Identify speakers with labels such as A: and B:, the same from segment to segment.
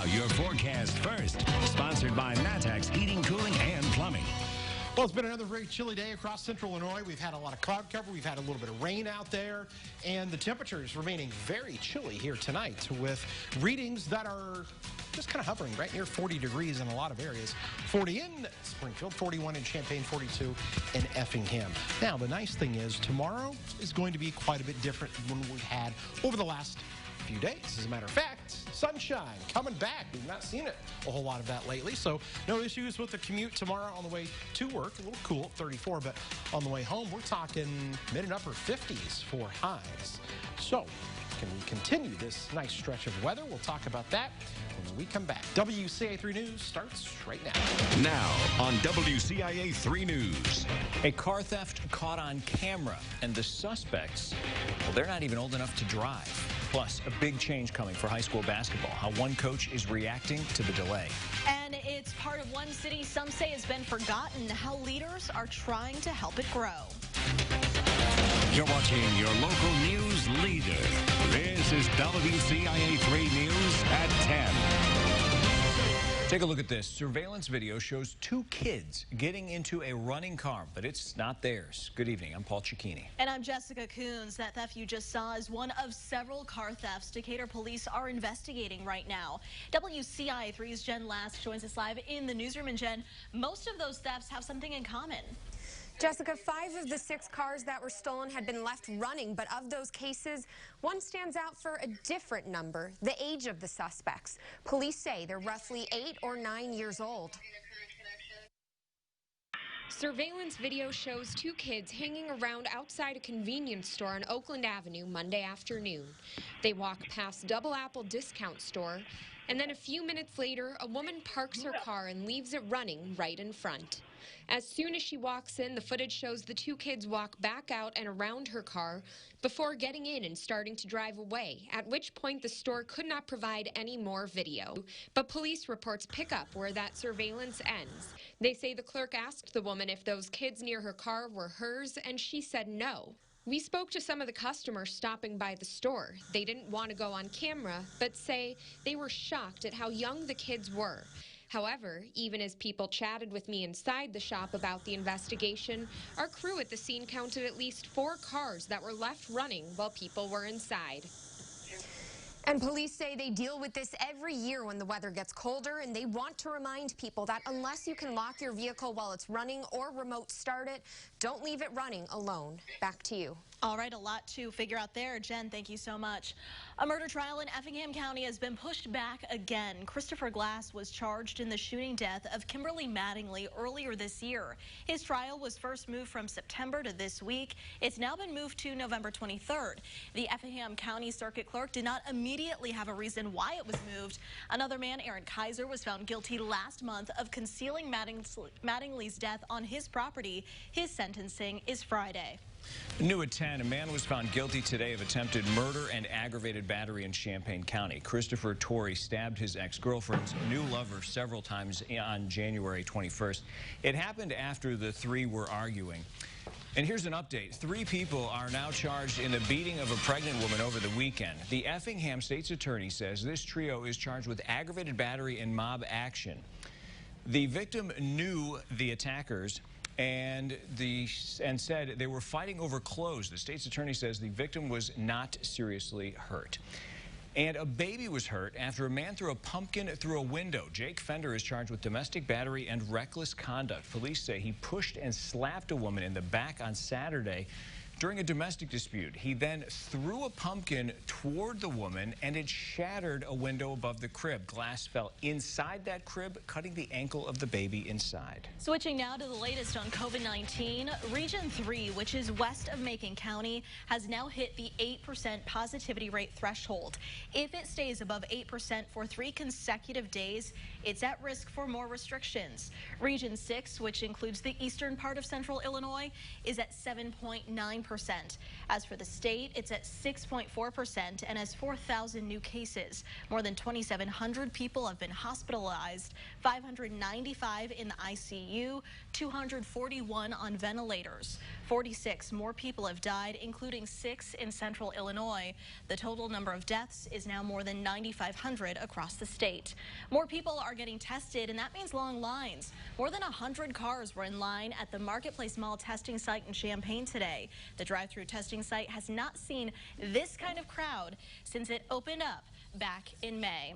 A: your forecast first. Sponsored by Natex Heating, Cooling, and Plumbing.
B: Well, it's been another very chilly day across central Illinois. We've had a lot of cloud cover. We've had a little bit of rain out there. And the temperature is remaining very chilly here tonight with readings that are just kind of hovering right near 40 degrees in a lot of areas. 40 in Springfield, 41 in Champaign, 42 in Effingham. Now, the nice thing is tomorrow is going to be quite a bit different than what we had over the last few days. As a matter of fact, sunshine coming back. We've not seen it a whole lot of that lately, so no issues with the commute tomorrow on the way to work. A little cool, 34, but on the way home, we're talking mid and upper 50s for highs. So, can we continue this nice stretch of weather? We'll talk about that when we come back. WCIA 3 News starts right now.
A: Now on WCIA 3 News.
C: A car theft caught on camera, and the suspects, well, they're not even old enough to drive. Plus, a big change coming for high school basketball, how one coach is reacting to the delay.
D: And it's part of one city some say has been forgotten, how leaders are trying to help it grow.
A: You're watching your local news leader. This is WCIA 3 News at 10.
C: Take a look at this. Surveillance video shows two kids getting into a running car, but it's not theirs. Good evening. I'm Paul Cicchini.
D: And I'm Jessica Coons. That theft you just saw is one of several car thefts Decatur police are investigating right now. WCIA 3's Jen Last joins us live in the newsroom. And Jen, most of those thefts have something in common.
E: Jessica, 5 of the 6 cars that were stolen had been left running, but of those cases, one stands out for a different number, the age of the suspects. Police say they're roughly 8 or 9 years old. Surveillance video shows 2 kids hanging around outside a convenience store on Oakland Avenue Monday afternoon. They walk past Double Apple Discount Store, and then a few minutes later, a woman parks her car and leaves it running right in front. As soon as she walks in, the footage shows the 2 kids walk back out and around her car before getting in and starting to drive away, at which point the store could not provide any more video. But police reports pick up where that surveillance ends. They say the clerk asked the woman if those kids near her car were hers, and she said no. We spoke to some of the customers stopping by the store. They didn't want to go on camera, but say they were shocked at how young the kids were. However, even as people chatted with me inside the shop about the investigation, our crew at the scene counted at least 4 cars that were left running while people were inside. And police say they deal with this every year when the weather gets colder, and they want to remind people that unless you can lock your vehicle while it's running or remote start it, don't leave it running alone. Back to you.
D: All right, a lot to figure out there. Jen, thank you so much. A murder trial in Effingham County has been pushed back again. Christopher Glass was charged in the shooting death of Kimberly Mattingly earlier this year. His trial was first moved from September to this week. It's now been moved to November 23rd. The Effingham County Circuit Clerk did not immediately have a reason why it was moved. Another man, Aaron Kaiser, was found guilty last month of concealing Mattingly's death on his property. His sentencing is Friday.
C: New at 10, a man was found guilty today of attempted murder and aggravated battery in Champaign County. Christopher Torrey stabbed his ex-girlfriend's new lover several times on January 21st. It happened after the 3 were arguing. And here's an update. 3 people are now charged in the beating of a pregnant woman over the weekend. The Effingham State's attorney says this trio is charged with aggravated battery and mob action. The victim knew the attackers and said they were fighting over clothes. The state's attorney says the victim was not seriously hurt. And a baby was hurt after a man threw a pumpkin through a window. Jake Fender is charged with domestic battery and reckless conduct. Police say he pushed and slapped a woman in the back on Saturday during a domestic dispute. He then threw a pumpkin toward the woman, and it shattered a window above the crib. Glass fell inside that crib, cutting the ankle of the baby inside.
D: Switching now to the latest on COVID-19, Region 3, which is west of Macon County, has now hit the 8% positivity rate threshold. If it stays above 8% for 3 consecutive days, it's at risk for more restrictions. Region 6, which includes the eastern part of central Illinois, is at 7.9%. As for the state, it's at 6.4% and has 4,000 new cases. More than 2,700 people have been hospitalized, 595 in the ICU, 241 on ventilators. 46 more people have died, including 6 in central Illinois. The total number of deaths is now more than 9,500 across the state. More people are getting tested, and that means long lines. More than 100 cars were in line at the Marketplace Mall testing site in Champaign today. The drive-through testing site has not seen this kind of crowd since it opened up back in May.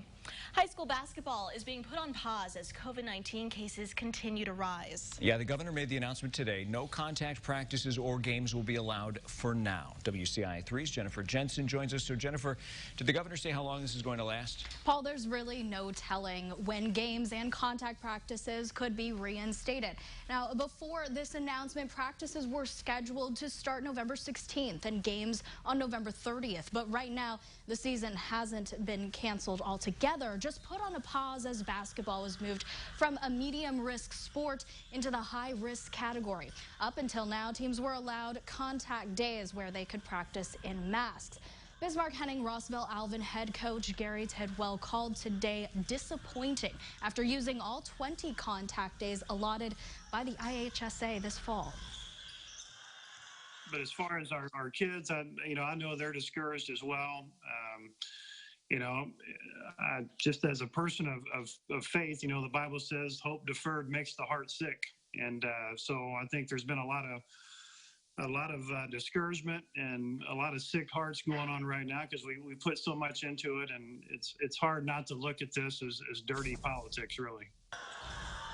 D: High school basketball is being put on pause as COVID-19 cases continue to rise.
C: Yeah, the governor made the announcement today. No contact practices or games will be allowed for now. WCIA 3's Jennifer Jensen joins us. So, Jennifer, did the governor say how long this is going to last?
F: Paul, there's really no telling when games and contact practices could be reinstated. Now, before this announcement, practices were scheduled to start November 16th and games on November 30th. But right now, the season hasn't been canceled altogether, just put on a pause as basketball was moved from a medium-risk sport into the high-risk category. Up until now, teams were allowed contact days where they could practice in masks. Bismarck Henning Rossville Alvin head coach Gary Tidwell called today disappointing after using all 20 contact days allotted by the IHSA this fall.
G: But as far as our kids, I know they're discouraged as well. Just as a person of faith, the Bible says hope deferred makes the heart sick. And so I think there's been a lot of discouragement and a lot of sick hearts going on right now because we put so much into it, and it's hard not to look at this as dirty politics, really.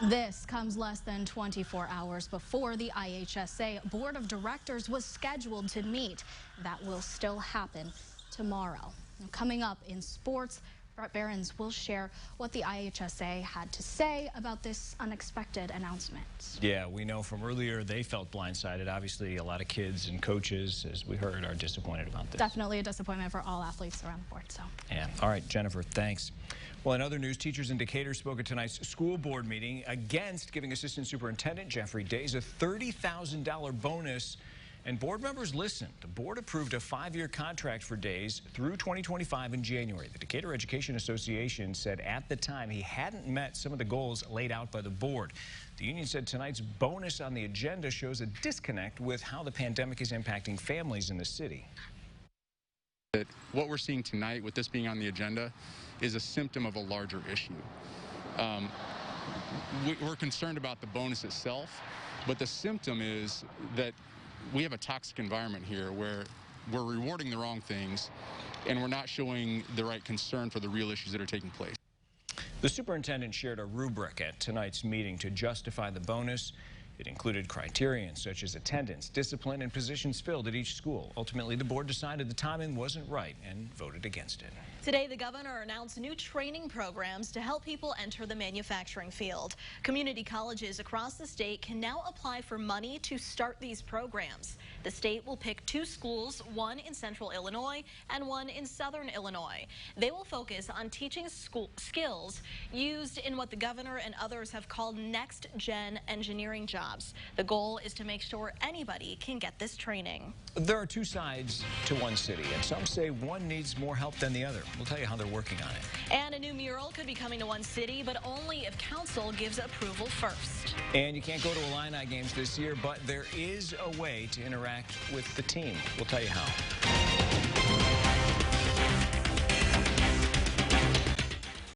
F: This comes less than 24 hours before the IHSA Board of Directors was scheduled to meet. That will still happen tomorrow. Now, coming up in sports, Brett Behrens will share what the IHSA had to say about this unexpected announcement.
C: Yeah, we know from earlier they felt blindsided. Obviously, a lot of kids and coaches, as we heard, are disappointed about this.
F: Definitely a disappointment for all athletes around the board. So.
C: Yeah. All right, Jennifer, thanks. Well, in other news, teachers in Decatur spoke at tonight's school board meeting against giving Assistant Superintendent Jeffrey Days a $30,000 bonus. And board members listened. The board approved a 5-year contract for Days through 2025 in January. The Decatur Education Association said at the time he hadn't met some of the goals laid out by the board. The union said tonight's bonus on the agenda shows a disconnect with how the pandemic is impacting families in the city.
H: What we're seeing tonight with this being on the agenda is a symptom of a larger issue. We're concerned about the bonus itself, but the symptom is that we have a toxic environment here where we're rewarding the wrong things and we're not showing the right concern for the real issues that are taking place.
C: The superintendent shared a rubric at tonight's meeting to justify the bonus. It included criterion such as attendance, discipline, and positions filled at each school. Ultimately, the board decided the timing wasn't right and voted against it.
D: Today, the governor announced new training programs to help people enter the manufacturing field. Community colleges across the state can now apply for money to start these programs. The state will pick 2 schools, one in central Illinois and one in southern Illinois. They will focus on teaching skills used in what the governor and others have called next-gen engineering jobs. The goal is to make sure anybody can get this training.
C: There are 2 sides to one city, and some say one needs more help than the other. We'll tell you how they're working on it.
D: And a new mural could be coming to one city, but only if council gives approval first.
C: And you can't go to Illini games this year, but there is a way to interact with the team. We'll tell you how.